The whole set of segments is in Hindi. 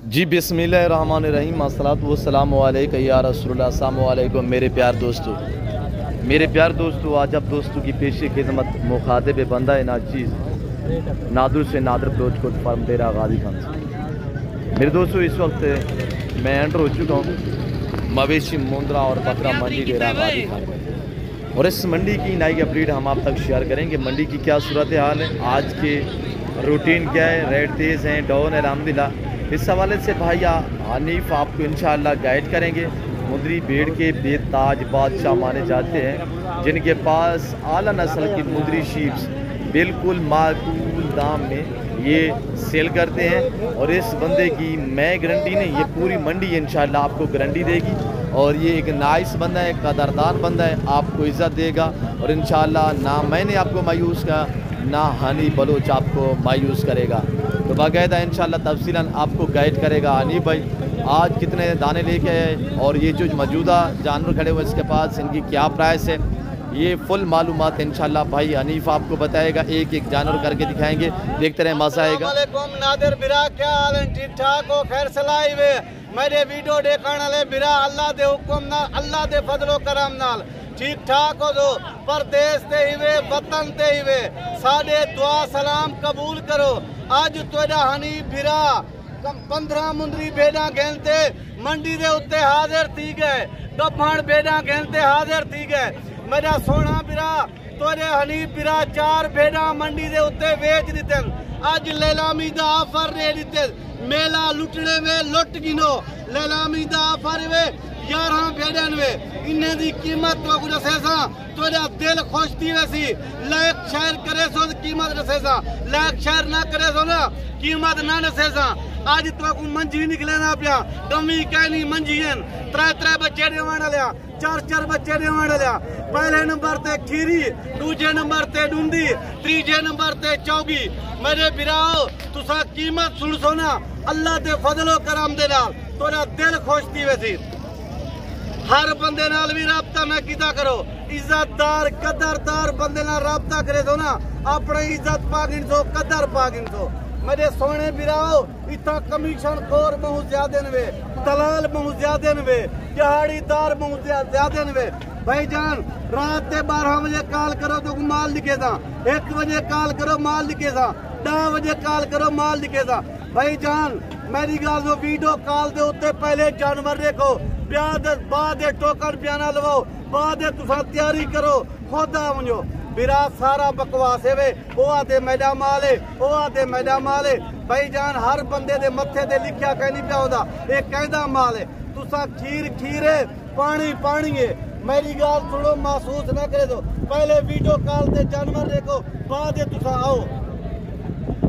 जी बिस्मिल्लाहिर्रहमानिर्रहीम अस्सलातु वस्सलामु अलैका या रसूलुल्लाह। अस्सलामु अलैकुम मेरे प्यार दोस्तों, आज आप दोस्तों की पेशी खिदमत मुखातिब बंदा नाचीज़ नादुर से नादर प्रोच को फार्म डेरा गाजी खान से। मेरे दोस्तों इस वक्त मैं एंटर हो चुका हूँ मवेशी मुंद्रा और बकरा मंडी डेरा गाजी खान में, और इस मंडी की नई अपडेट हम आप तक शेयर करेंगे। मंडी की क्या सूरत हाल है, आज के रूटीन क्या है, रेट तेज़ हैं डाउन है अल्हम्दुलिल्लाह। इस हवाले से भाई हनीफ आपको इंशाअल्लाह गाइड करेंगे। मुंदरी भेड़ के बेताज बादशाह माने जाते हैं, जिनके पास आला नस्ल की मुंदरी शीप्स बिल्कुल माकूल दाम में ये सेल करते हैं। और इस बंदे की मैं गारंटी नहीं, ये पूरी मंडी इंशाअल्लाह आपको गारंटी देगी। और ये एक नाइस बंदा है, कदरदान बंदा है, आपको इज़्ज़त देगा। और इंशाअल्लाह ना मैंने आपको मायूस का, ना हनी बलोच आपको मायूस करेगा। तो बाकायदा इंशाअल्लाह तफसीलन आपको गाइड करेगा हनी भाई आज कितने दाने लेके आए, और ये जो मौजूदा जानवर खड़े हुए इसके पास इनकी क्या प्राइस है, ये फुल मालूमात इंशाअल्लाह भाई हनीफ आपको बताएगा। एक एक जानवर करके दिखाएंगे, देखते रहे, मजा आएगा। नादिर बिरा क्या हाल है, ठीक ठाक हो, खैर सलाई वे मेरे वीडियो देखने वाले बिरा अल्लाह दे हुक्म नाल, अल्लाह दे फजलो करम नाल ठीक ठाक हो। दो परदेश ते हिवे वतन ते हिवे साडे दुआ सलाम कबूल करो। आज तुहाडा हनी बिरा 15 मुंदरी बेड़ा गेंदते मंडी दे उत्ते हाजिर थी गए, गब्बण बेड़ा गेंदते हाजिर थी गए। मेरा सोना बिरा तुहाडे हनी बिरा 4 बेड़ा मंडी दे उत्ते बेच दिते। आज लेलामी दा ऑफर दे दिते, मेला लुटने में लुट गिनो, लेलामी दा ऑफर वे 11 बेड़न वे, इन्हें दी कीमत तो कुछ दसेसा तुहाडा दिल खुश थी वैसी। लाइक शेयर करे सो कीमत दसेसा, लाइक शेयर ना करे सो ना कीमत ना दसेसा। आज तो मंजी निकले ना पिया, कमी कहनी मंजी हैं 3 बच्चे देवन लिया, 4 बच्चे देवन लिया। पहले नंबर ते खीरी, दूजे नंबर ते डूंदी, तीजे नंबर ते चौगी। मेरे बिराओ तुसा कीमत सुन सो ना, अल्लाह दे फजलो करम दे नाल तोरा दिल खुश थी वैसी। हर बंदे नाल भी राबता ना कीता करो, इज्जतदार कदरदार बंदे नाल राबता करे सो ना, अपनी इज्जत पा गिन सो, कदर पा गिन सो। मेरे सोने बिराओ इतना कमीशन खोर बहुत ज्यादा वे, दलाल बहुत ज्यादा वे, दिहाड़ीदार बहुत ज्यादा वे। भाईजान रात के 12 बजे कॉल करो तो माल दिखेगा, 1 बजे कॉल करो माल दिखेगा, 10 बजे कॉल करो माल दिखेगा। भाईजान मेरी गल वीडियो कॉल दे उत्ते पहले जानवर देखो, बाद टोकन पियाना लवो, बाद तुसा तैयारी करो, खुद आवो। बिरा सारा बकवास है वे, वो आते मैडा माल है, वो आते मैडा माल है। भाईजान हर बंदे दे मत्थे ते लिखिया कहीं नहीं पिया होता, ये कहदा माल है। तुसा खीर खीर है, पानी पानी है। मेरी गाल सुनो, महसूस ना करे दो, पहले वीडियो कॉल ते जानवर देखो, बाद तुसा आओ।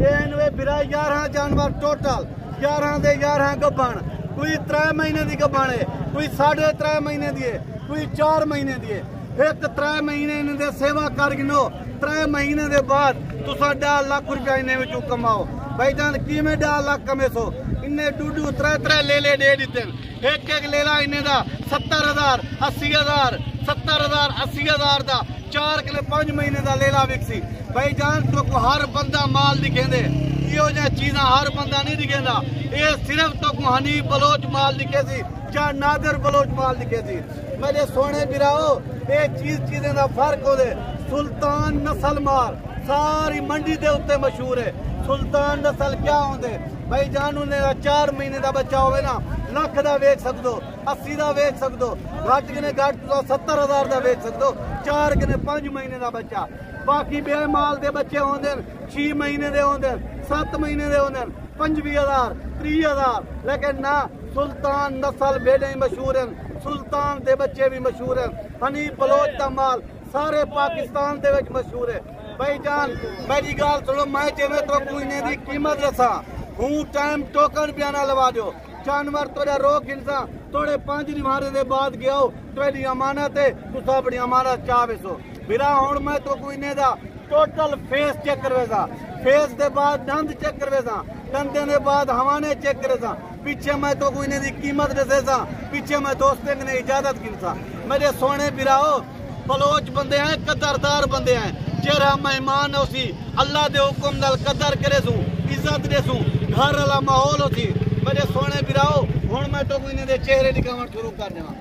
ये बिरा 11 जानवर टोटल, 11 दे 11 गब्बण, कोई 3 महीने की गब्बण है, कोई 3.5 महीने की है, कोई 4 महीने की है। एक 3 महीने इन्हें सेवा कर गिनो, 3 महीने के बाद तुसा 1.5 लाख रुपया इन्हें विचों कमाओ। भाईजान किवें 1.5 लाख कमे सो, इन्हें डूडू 3 लेले दे दिते। एक लेला इन्हें दा 70,000 80,000 70,000 80,000 दा 4 किलो 5 महीने का लेला विकसी। भाईजान तो हर बंदा माल दिखेंदे, यो चीज़ा हर बंदा नहीं दिखेंदा। ये सिर्फ तो हनी बलोच माल दिखे सी, या नादिर बलोच माल दिखे सी। मेरे सोने बिराओ ये चीज़ें का फर्क हो दे। सुल्तान नस्ल माल सारी मंडी के उत्ते मशहूर है। सुल्तान नस्ल क्या होंगे भाईजान, उन्हें 4 महीने का बच्चा होवे ना, लाख का वेच सकदो, 80 का वेच सकदो, घट कने घट 70,000 का वेच सकदो, 4 कने 5 महीने का बच्चा। बाकी बेमाल के बच्चे होंगे 6 महीने के होंगे, 7 महीने के होंगे, 25,000 30,000। लेकिन ना सुल्तान नस्ल बेड़े ही मशहूर हैं, सुल्तान के बच्चे भी मशहूर हैं। हनी बलोच का माल सारे पाकिस्तान के मशहूर है। भाईजान मेरी गाल सुनो, मैं जिम्मे तो कोई दी कीमत दसा हूँ, टाइम टोकन पियाना लवा दो। जानवर तोड़ा रोक इंसा थोड़े 5 निवारे के बाद गया हो, तेरी अमानत है, तुस अपनी अमानत चाह बेसो। बिरा हूँ मैं तो कोई नहीं दा टोटल फेस चेक करवेसा, फेस के बाद दंद चेक करवेसा, दंदे के बाद हवाने चेक करेसा। पीछे मैं तो कोई नहीं दी कीमत दसेसा, पीछे मैं दोस्ते ने इजाजत गिनसा। मेरे सोने बिराओ बलोच बंदे हैं, कदरदार बंदे हैं, जेरा मेहमान उसी अल्लाह दे हुक्म नाल कदर करे सू, इज्जत दे सू, घर वाला माहौल होती। मेरे सोने बिराओ हुण मैं तो इन्हें दे चेहरे दिखावन शुरू कर देवां।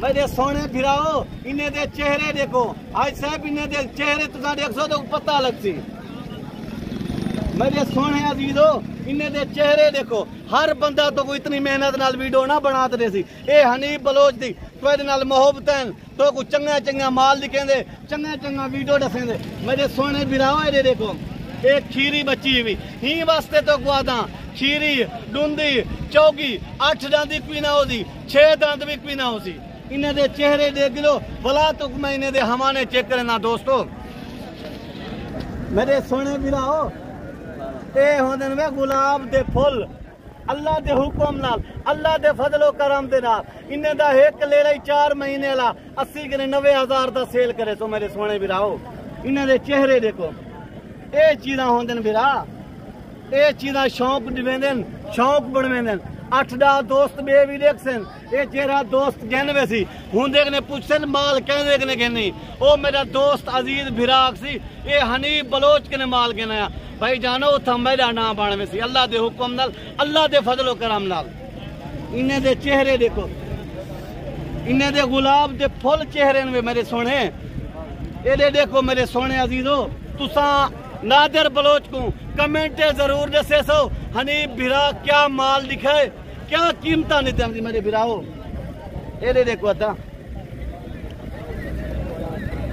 मेरे सोने बिराओ इन्हें दे चेहरे देखो, आज साहब इन्हें दे चेहरे तुसा देख सो तो पता लगसी। मेरे सोने अजीजो इन्हें दे चेहरे देखो, हर बंदा तो कोई इतनी मेहनत नाल वीडियो ना बनाते रहे सी। ए हनीफ बलोच दी तो इहदे नाल मोहब्बत है तो कोई चंगा चंगा माल दिखेंदे, चंगा चंगा वीडियो दसेंदे। मेरे सोने बिराओ ये देखो, एक खीरी बच्ची हुई ही वास्ते तो गुआदा खीरी डूंदी चौकी 8 दांत भी ना होती, 6 दांत भी ना होती। इन्हें दे चेहरे देख लो भला तो मैं इन्हें दे हमाने चेक करना दोस्तों। मेरे सोने बिराओ ए होंदे वे गुलाब दे फुल, अल्लाह दे हुक्म नाल, अल्लाह दे फजलो करम दे नाल। इन्हें दा एक ले रही 4 महीने ला 80 के 90,000 दा सेल करे। सो मेरे सोने बिराओ इन्हें दे चेहरे देखो, ए चीज़ां होंदे बिरा, ए चीज़ां शौक दिवेंदे, शौक बनवेंदे। 8 दोस्त बे भी देख सन, ये जेरा दोस्त गिनवे सी हुंदे ने पुछन माल कहंदे ने गिनी। ओ मेरा दोस्त अजीज भिराक सी, ये हनीफ बलोच के ने माल गिनाया। भाई जानो उथा मेरा नाम बनवे सी अल्लाह दे हुक्म नाल, अल्लाह दे फजलो करम नाल। इन्हें दे चेहरे देखो, इन्हें दे गुलाब दे फुल चेहरे ने मेरे सोने। ये देखो मेरे सोने अजीजो, तुसा नादिर बलोच को कमेंटे जरूर दसे सो हनीफ भिरा क्या माल दिखाए, क्या कीमता नहीं मेरे भिराओ। ये देखो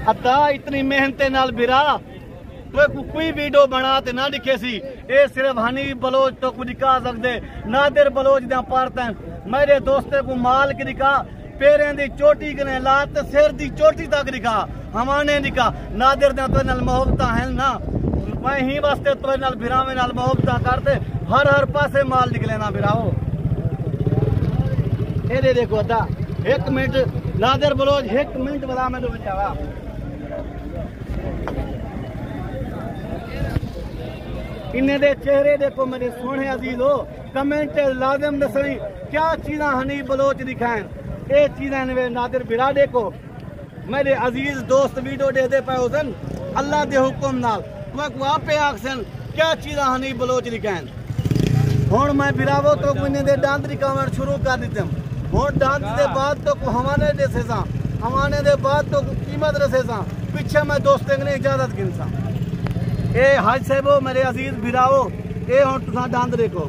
अता इतनी मेहनत नाल भिरा कोई वीडियो बना ते ना दिखे सी। ये सिर्फ हनीफ बलोच तो को दिखा सकते, नादिर बलोच दे पारता मेरे दोस्ते को माल के दिखा, पैरें दी चोटी कने लात सिर दी चोटी तक दिखा, हमाने दिखा। नादिर दे तो नाल मोहब्बत है ना, मैं ही वास्ते तो नाल भिरावे नाल मोहब्बत करते हर पासे माल निकले ना भिराओ। ये देखो अदा 1 मिनट नादिर बलोच 1 मिनट बता मैं तो बचावा। इन्हें दे चेहरे देखो मेरे सोने अजीजो, कमेंट लाजम दसनी क्या चीज़ा हनीफ बलोच दिखाएं। ये चीज़ा ने नादिर भिरा देखो मेरे अजीज दोस्त वीडियो दे पे उसन अल्लाह दे हुक्म नाल को आपे आखसन क्या चीज़ा हनीफ बलोच दिखाएं। हुण मैं भिरावो तो इन्हें दे दांत दिखावन शुरू कर दिते। हुण दांत दे बाद तो हमाने दसे सा, हमाने दे बाद तो कीमत रसे सा, पीछे मैं दोस्तें ने इजाजत गिनसा। ए हाज साहबो मेरे अजीज भिराओ, ए हुण तुसा दांत देखो,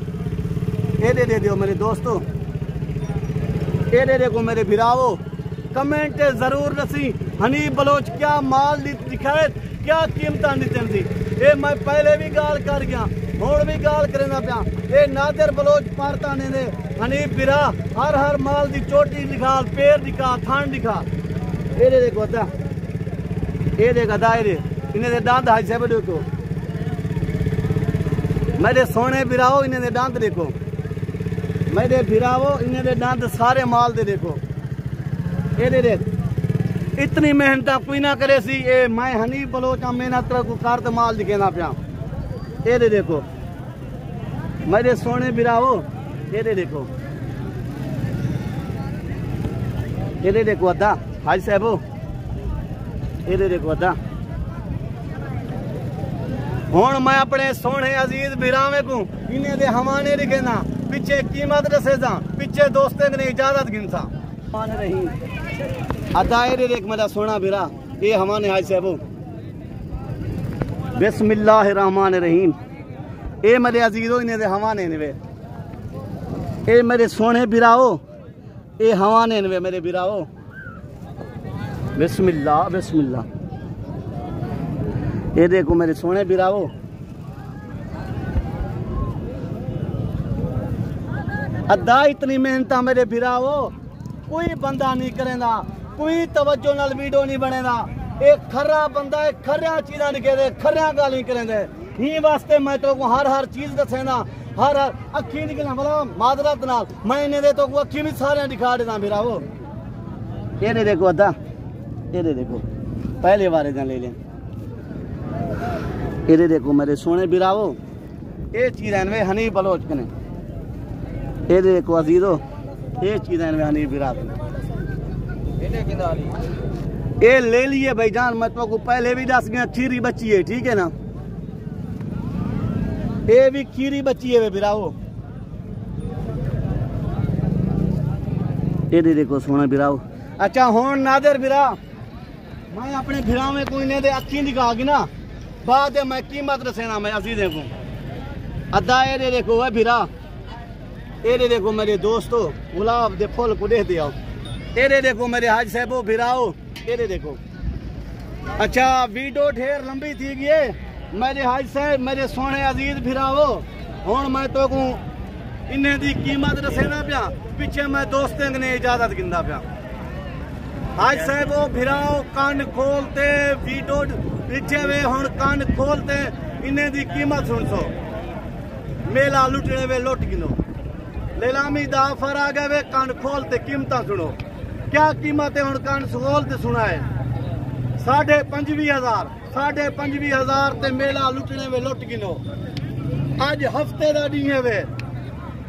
ए दे दियो मेरे दोस्तों, ए देखो मेरे भिराओ। कमेंट जरूर दसी हनीफ बलोच क्या माल दिखाए, क्या कीमत दी। ये मैं पहले भी गाल कर गया, हुण भी गाल करना पिया। ये नादिर बलोच पारता ने दे हनीफ भिरा हर माल दी चोटी दिखा, पैर दिखा, थान दिखा। ये देखो अदा, ये देख अदा, इन्हें दे दांत हाज साहब देखो मेरे सोने भिराओ, इन्हें दे दांत देखो मेरे भिराओ, इन्हें दे दांत सारे माल दे देखो। ये देख इतनी मेहनत कोई ना करे सी, ये मैं हनीफ बलोच मेहनत कर माल दिखेना पिया। ये देखो मेरे सोने भिराओ, ये देखो, ये देखो अदा हाज साहबो, ये देखो अदा। हुण मैं अपने सोने अजीज भिरावे को इन्हें दे हवाने लिखेना, पीछे कीमत दसे सा, पीछे दोस्तें ने इजाजत गिनसा। रही अदा ये देख मेरा सोना भिरा, ये हमारे हाज साहबो। बिस्मिल्लाहिर्रहमानिर्रहीम। ये मेरे अजीजो इन्हें दे हवाने ने वे, ये मेरे सोने भिराओ, ये हवाने ने वे मेरे भिराओ। बिस्मिल्लाह बिस्मिल्लाह। ये देखो मेरे सोने भिराओ, अदा इतनी मेहनत मेरे भिराओ कोई बंदा नहीं करेगा, कोई तवज्जो नाल वीडियो नहीं बनेगा। एक खरा बंदा एक खरिया चीज़ा निकले दे, खरिया गल नहीं करेंदे। ही वास्ते मैं तो हर चीज़ दसेना, हर अखी निकलना बोला मादरत नाल मैं इन्हें दे तो अखी भी सारे दिखा देना भिराओ। ये देखो अदा, ये देखो पहले बारे ले लें। ये देखो मेरे सोने भिराओ, ये चीज़ वे हनीफ बलोच कने। ये देखो अजीजो, ये चीज़ वे हनीफ भिरा। ये ले लिए भाईजान, मैं तो पहले भी दस गया खीरी बच्ची है, ठीक है ना। ये भी खीरी बच्ची है बिराओ, ये देखो सोना बिराओ। अच्छा हुण नादर बिरा मैं अपने बिरा में कोई ने दे अखी दिखा गई ना बाद मैं कीमत रसेना मैं असी देखूं अद्धा ये देखो है बिरा, ये देखो मेरे दोस्तों गुलाब दे फूल को दे दिया, ये देखो मेरे हाज साहबो बिराओ, ये देखो। अच्छा वीडियो ढेर लंबी थी गई मेरे हाज साहब मेरे सोने अजीज बिराओ, हुण मैं तो को इन्हें दी कीमत रसेना पिया, पीछे मैं दोस्तें ने इजाजत गिंदा पिया। हाज साहबो बिराओ कान खोलते वीडियो पीछे वे हुण कान खोलते इन्हें दी कीमत सुन सो, मेला लुटने वे लुट गिनो, नीलामी दा ऑफर आ गए वे कान खोलते कीमत सुनो, क्या कीमत है हुण कान खोलते सुना है 25,000 ते मेला लुटने वे लुट गिनो। अज हफ्ते दा डी है वे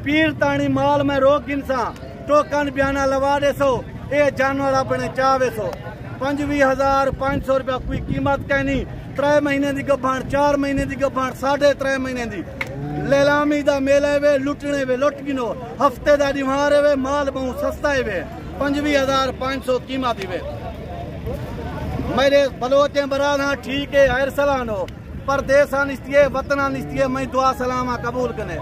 पीर तानी माल में रोक गिनसा टोकन बयाना लवा दे सो, ये जानवर अपने चावे सो 25,500 रुपया कोई कीमत कहनी, 3 महीने की गभान 4 महीने की गभान 3.5 महीने की नीलामी दा मेला वे लुटने वे लुट गिनो, हफ्ते दा दिवार वे माल बहुत सस्ता है वे 25,500 कीमत वे। मेरे बलोचे बराना ठीक है हर सलानो परदेसा निस्तिये वतना निस्तिये मैं दुआ सलामा कबूल कने,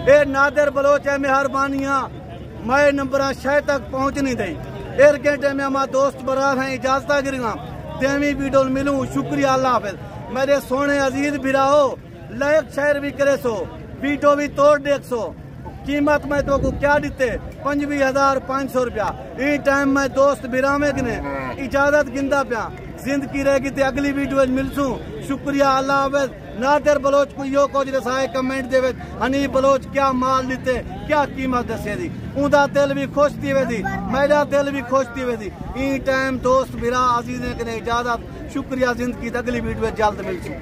ए नादर बलोच है मेहरबानियां मैं नंबर शायद तक पहुंच नहीं दी, एर घंटे में हमारा दोस्त बरार हैं इजाजत गिरना देवी वीडियो मिलूं, शुक्रिया अल्लाह हाफिज। मेरे सोने अजीज बिराओ लायक शहर भी करे सो वीडियो भी तोड़ देख सो, कीमत मैं तो को क्या दीते 25,500 रुपया, ये टाइम मैं दोस्त बिरामे ने इजाजत गिंदा पिया, जिंदगी रहेगी ते अगली वीडियो मिलसू, शुक्रिया अल्लाह हाफिज। नादर बलोच को यो कुछ दसाए कमेंट दे हनी बलोच क्या माल दीते क्या कीमत दसे दी, उनका दिल भी खुश थी वे दी, मेरा दिल भी खुश थी वे दी। ई टाइम दोस्त बिरा अजीज ने इजाजत, शुक्रिया, जिंदगी अगली वीडियो जल्द मिलसू।